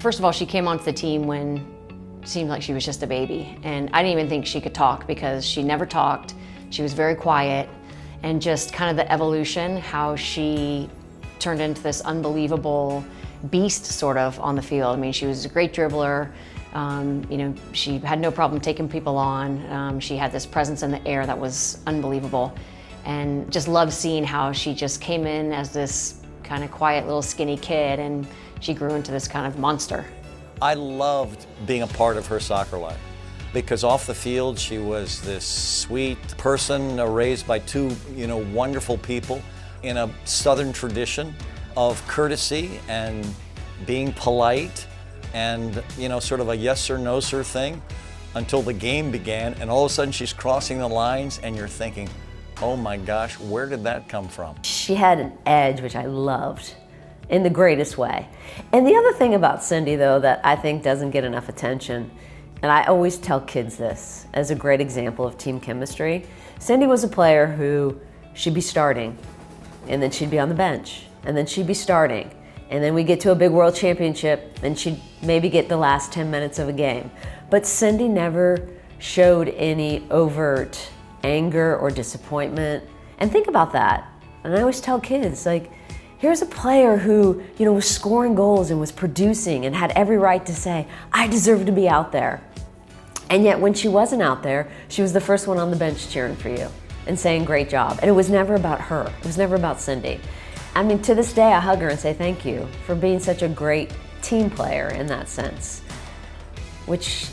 First of all, she came onto the team when it seemed like she was just a baby. And I didn't even think she could talk because she never talked. She was very quiet. And just kind of the evolution, how she turned into this unbelievable beast sort of on the field. I mean, she was a great dribbler. You know, she had no problem taking people on. She had this presence in the air that was unbelievable. And just loved seeing how she just came in as this kind of quiet little skinny kid and she grew into this kind of monster. I loved being a part of her soccer life because off the field she was this sweet person raised by two, wonderful people in a Southern tradition of courtesy and being polite and, sort of a yes sir, no sir thing until the game began, and all of a sudden she's crossing the lines and you're thinking, oh my gosh, where did that come from? She had an edge, which I loved, in the greatest way. And the other thing about Cindy, though, that I think doesn't get enough attention, and I always tell kids this as a great example of team chemistry, Cindy was a player who she'd be starting, and then she'd be on the bench, and then she'd be starting, and then we get to a big world championship, and she'd maybe get the last 10 minutes of a game. But Cindy never showed any overt anger or disappointment. And think about that. And I always tell kids, like, here's a player who, was scoring goals and was producing and had every right to say, I deserve to be out there. And yet when she wasn't out there, she was the first one on the bench cheering for you and saying great job. And it was never about her. It was never about Cindy. I mean, to this day, I hug her and say thank you for being such a great team player in that sense, which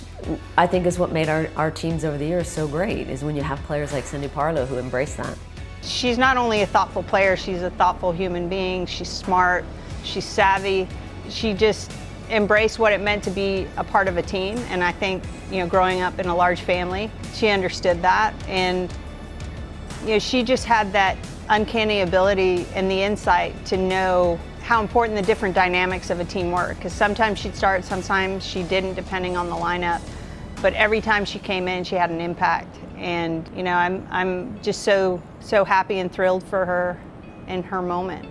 I think is what made our teams over the years so great, is when you have players like Cindy Parlow who embrace that. She's not only a thoughtful player, she's a thoughtful human being. She's smart, she's savvy. She just embraced what it meant to be a part of a team. And I think, growing up in a large family, she understood that. And, she just had that uncanny ability and the insight to know how important the different dynamics of a team were. Because sometimes she'd start, sometimes she didn't, depending on the lineup. But every time she came in, she had an impact. And I'm just so happy and thrilled for her in her moment.